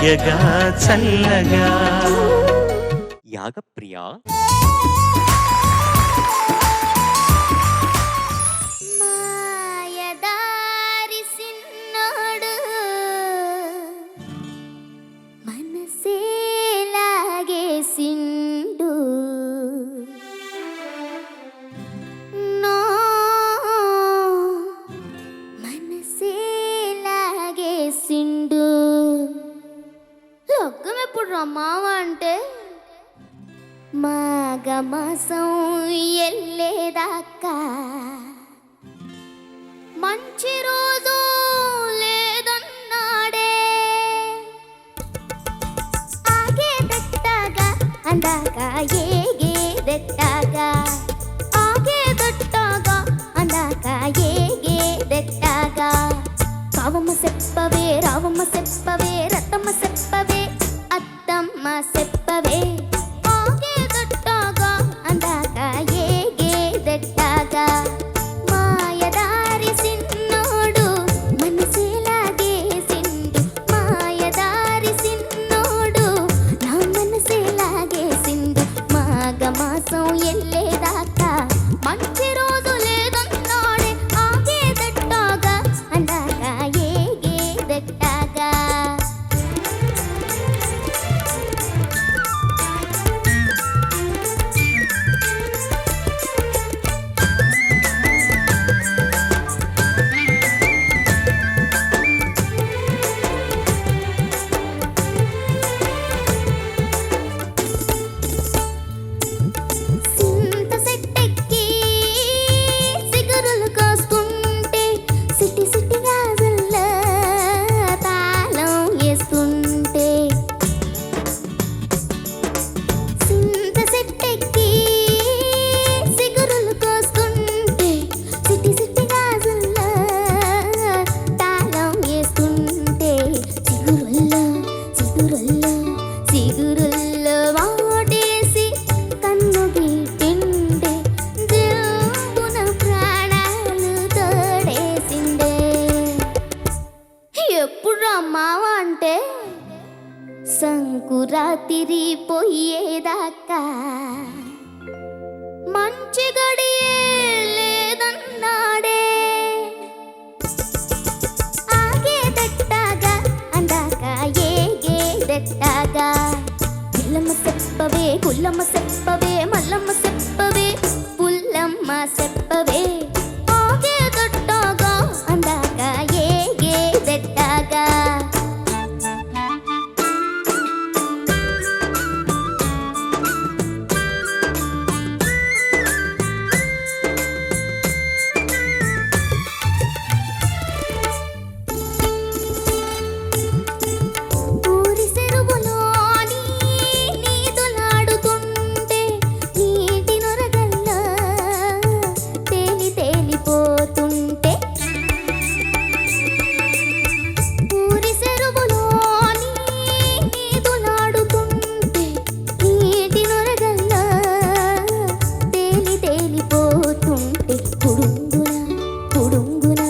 హాయగా చల్లగా. యాగప్రియా మాయదారి సిన్నోడు మనసే లాగేసిండు నో మనసే లాగేసిండు. లగ్గం ఎప్పుడు రమ్మావా అంటే మాఘమాసం ఎల్లేదాకా మంచి రోజు లేదన్నాడే. ఆగేదట్టాగా అందాక ఏగేదట్టాగా ఆగేదట్టాగా అందాక ఏగేదట్టాగా. కావమ్మ చెప్పవే రావమ్మ చెప్పవే రతమ్మ చెప్పవే అత్తమ్మ చెప్పవే ఆగేదట్టాగా అందాక ఏగేదట్టాగా. మాయదారి సిన్నోడు మనసే లాగేసిండు మాయదారి సిన్నోడు నా మనసే లాగేసిండు. మాఘమాసం ఎల్లేదాకా మంచి రోజు లేదన్నాడే. ఆగేదట్టాగా అందాక ఏగేదట్టాగా. సింత సెట్టెక్కి సిగరులు కాసుకుంటే సిటి సిటి గాజుల్లో తాళం వేస్తుంటే. సింత సెట్టెక్కి సిగరులు కాసుకుంటే సిటి సిటి గాజుల్లో తాళం వేస్తుంటే. చిగురుల్లో చిగురుల్లో చిగురుల్లో వాటేసి కన్ను గీటిండే దేవున ప్రాణాలు తోడేసిండే. ఎప్పుడు రమ్మావా అంటే సంకురాతిరి పోయేదాకా మంచి గడియే లేదన్నాడే. ఆగేదట్టాగా అందాక ఏగేదట్టాగా. పిల్లమ్మ చెప్పవే పుల్లమ్మ చెప్పవే మల్లమ్మ చెప్పవే పుల్లమ్మ చెప్పవే ఆగేదట్టాగా అందాక ఏగేదట్టాగా. ఊరి చెరువులోని నీదులాడుతుంటే నీటి నొరగల్లో తేలి తేలిపోతుంటే. ఊరి చెరువులోని నీదులాడుతుంటే నీటి నొరగల్లో తేలి తేలిపోతుంటే. పుడుంగున పుడుంగున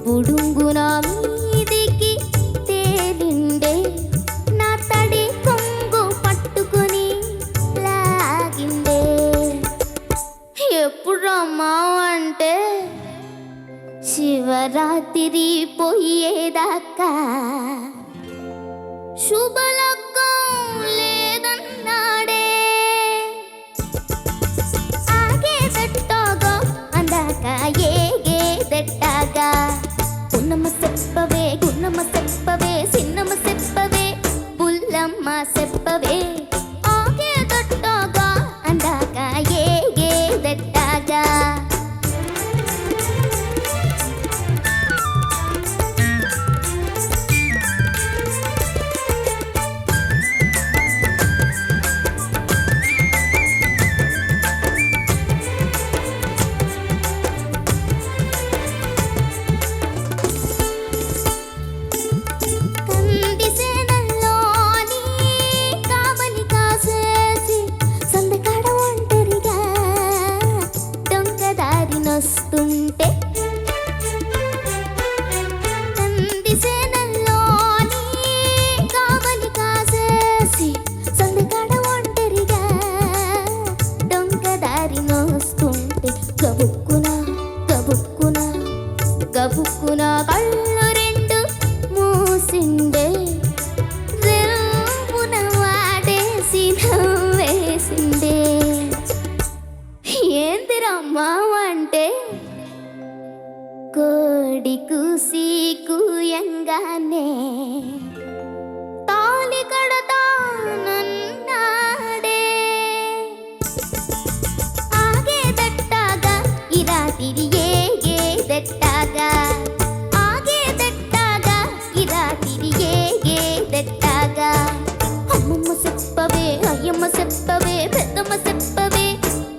పుడుంగున మీదికి తేలిండే నా తడి కొంగు పట్టుకొని లాగిండే. ఎప్పుడు రమ్మావా అంటే శివరాత్రి పోయేదాకా శుభలగ్గం లేదన్నాడే. ఆగేదట్టాగా అందాక ఏగేదట్టాగా. పున్నమ్మ చెప్పవే గున్నమ్మ చెప్పవే సిన్నమ్మ చెప్పవే పుల్లమ్మ చెప్పవే ఆగేదట్టాగా అందాక ఏగేదట్టాగా. పెళ్ళాన్నే తాళి కడతానన్నాడే ఆగేదట్టాగా ఈ రాత్రి ఏగేదట్టాగా ఆగేదట్టాగా ఈ రాత్రి ఏగేదట్టాగా అమ్మమ్మ చెప్పవే అయ్యమ్మ చెప్పవే పెద్దమ్మ చెప్పవే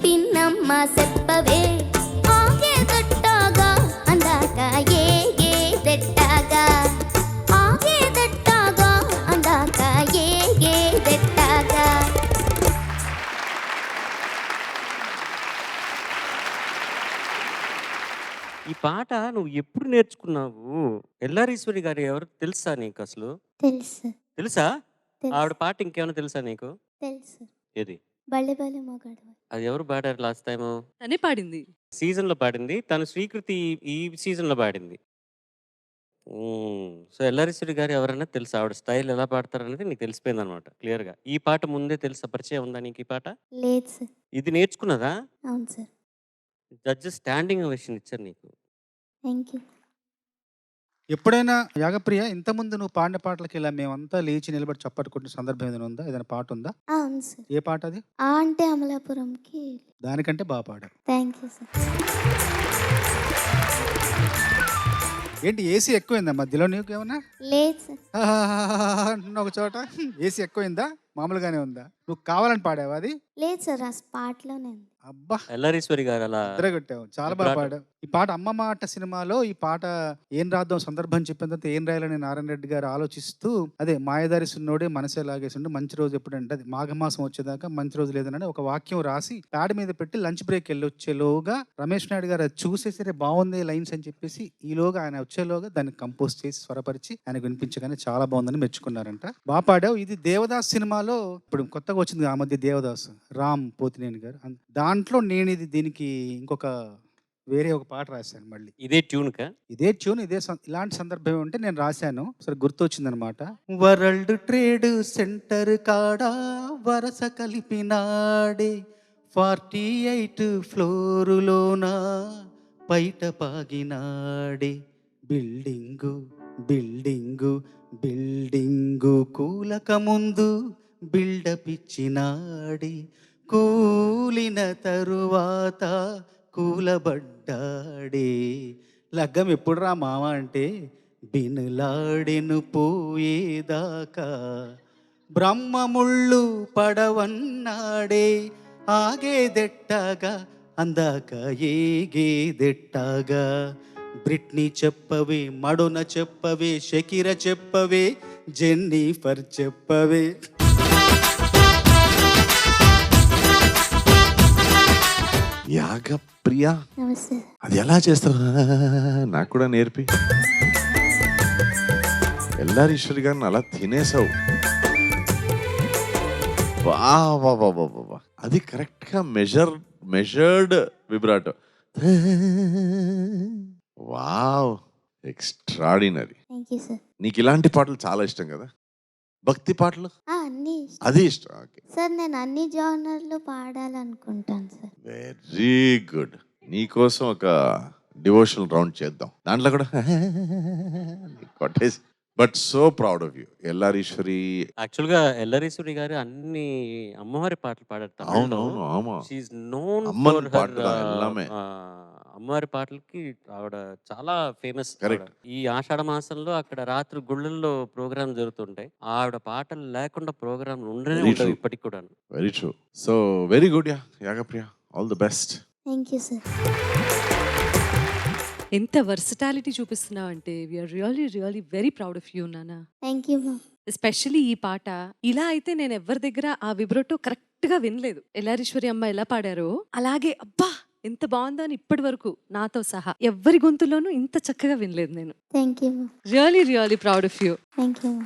పిన్నమ్మ చెప్పవే ఆగేదట్టాగా అందాక ఏగేదట్టాగా ఆగేదట్టాగా అందాక ఏగేదట్టాగా. ఈ పాట నువ్వు ఎప్పుడు నేర్చుకున్నావు? ఎల్లారీశ్వరి గారు ఎవరు తెలుసా నీకు అసలు? తెలుసు తెలుసా? తెలుసు ఆవిడ పాట ఇంకేమైనా తెలుసా నీకు? తెలుసు ఏది? బల్లె బల్లె మొగాడు. అది ఎవరు పాడారు లాస్ట్ టైము? తనే పాడింది. సీజన్‌లో పాడింది. తను 'స్వీకృతి' ఈ సీజన్‌లో పాడింది. సో, ఎల్లారీశ్వరి గారు ఎవరన్నా తెలుసా? ఆవిడ స్టైల్ ఎలా పాడతారనేది నీకు తెలిసిపోయిందనమాట క్లియర్‌గా. ఈ పాట ముందే తెలుసా? పరిచయం ఉందా నీకు ఈ పాట? లేదు సార్. ఇది నేర్చుకున్నదా? అవును సార్. జడ్జెస్ స్టాండింగ్ ఓవేషన్ ఇచ్చారు నీకు. Thank you. ఎప్పుడైనా యాగప్రియ ఇంతకుముందు నువ్వు పాడిన పాటలకి ఇలా మేమంతా లేచి నిలబడి చప్పట్లు కొట్టిన సందర్భం ఏదైనా ఉందా? ఏదైనా పాట ఉందా? అవును సార్. ఏ పాట అది? ఆ అంటే అమలాపురంకి. దానికంటే బాగా పాడావు. Thank you sir. ఏంటి ఏసీ ఎక్కువైందా మధ్యలో నీకు ఏమన్నా? లేదు సార్. అంటున్నావు ఒక చోట. ఏసీ ఎక్కువైందా మామూలుగానే ఉందా? నువ్వు కావాలని పాడావా అది? లేదు సార్, ఆ స్పాట్లోనే ఉంది. అబ్బా ఎల్లారీశ్వరి గారు అలా కొట్టావు, చాలా బాగా పాడావు. ఈ పాట అమ్మ మాట సినిమాలో ఈ పాట ఏం రాద్దాం సందర్భం చెప్పిన తర్వాత ఏం రాయాలని నారాయణ రెడ్డి గారు ఆలోచిస్తూ అదే మాయదారి సున్నోడే మనసే లాగేసిండు మంచి రోజు ఎప్పుడంటే అది మాఘమాసం వచ్చేదాకా మంచి రోజు లేదని ఒక వాక్యం రాసి ప్యాడ్ మీద పెట్టి లంచ్ బ్రేక్ వెళ్ళి వచ్చేలోగా రమేష్ నాయుడు గారు అది చూసేసరే బాగుంది లైన్స్ అని చెప్పేసి ఈలోగా ఆయన వచ్చేలోగా దాన్ని కంపోజ్ చేసి స్వరపరిచి ఆయనకు వినిపించగానే చాలా బాగుందని మెచ్చుకున్నారంట. బాగా పాడావు. ఇది దేవదాస్ సినిమాలో ఇప్పుడు కొత్తగా వచ్చింది ఆ మధ్య దేవదాస్ రామ్ పోతినేని గారు, దాంట్లో నేను ఇది దీనికి ఇంకొక వేరే ఒక పాట రాశాను మళ్ళీ ఇదే ట్యూన్‌కా? ఇదే ట్యూన్ ఇలాంటి సందర్భం ఉంటే నేను రాశాను. సరే గుర్తొచ్చిందనమాట. వరల్డ్ ట్రేడ్ సెంటర్ కాడా వరస కలిపినాడే 48 ఫ్లోరులోన బయట పాగినాడే బిల్డింగు బిల్డింగు బిల్డింగు కూలక ముందు బిల్డప్ ఇచ్చినాడే కూలిన తరువాత కూలబడ్డాడే లగ్గం ఎప్పుడు రా మామ అంటే బినులాడెను పోయేదాకా బ్రహ్మముళ్ళు పడవన్నాడే ఆగేదెట్టాగా అందాక ఏగేదెట్టాగా బ్రిట్నీ చెప్పవే మడోన చెప్పవే షకీర చెప్పవే జెన్నిఫర్ చెప్పవే. యాగప్రియ నమస్తే. అది ఎలా చేస్తావు నాకు కూడా నేర్పి. ఎల్లారీశ్వరి గారిని అలా తినేసావు. అది కరెక్ట్ గా measured విబ్రాటో. Wow, extraordinary. Thank you sir. నీకు ఇలాంటి పాటలు చాలా ఇష్టం కదా? భక్తి పాటలు అన్నీ ఇష్టం. అది ఇష్టం. ఓకే, సార్ నేను అన్ని జానర్లు పాడాలనుకుంటాను సార్. Very good. నీకోసం ఒక డివోషనల్ రౌండ్ చేద్దాం. దాంట్లో కూడా కొట్టేసి. But so proud of you L R Eswari. యాక్చువల్‌గా ఎల్లారీశ్వరి గారు అన్ని అమ్మవారి పాటలు పాడారు తమిళ్‌లో. అవునవును, ఆమా. She is known Amman for her పాటలు ఎల్లామే. అమ్మవారి పాటలకి ఆవిడ చాలా ఫేమస్. Correct. ఈ ఆషాఢ మాసంలో అక్కడ రాత్రి గుళ్ళల్లో ప్రోగ్రామ్ జరుగుతుంటాయి. ఆవిడ పాటలు లేకుండా ప్రోగ్రామ్ ఉండనే Very ఉండవు true. ఇప్పటికి కూడా. Very true. So very good Yagapriya, all the best. Thank you sir. ఎంత వర్సటాలిటీ చూపిస్తున్నావు అంటే we are really really very proud of you నాన్న. థ్యాంక్ యూ మా. ఎస్పెషల్లీ ఈ పాట ఇలా అయితే నేను ఎవరి దగ్గర ఆ విబ్రటో కరెక్ట్ గా వినలేదు. ఎల్లారీశ్వరి అమ్మ ఎలా పాడారో అలాగే అబ్బా ఎంత బాగుందో అని ఇప్పటి వరకు నాతో సహా ఎవరి గొంతులోనూ ఇంత చక్కగా వినలేదు నేను. థ్యాంక్ యూ మా. Really really proud of you. Thank you మా.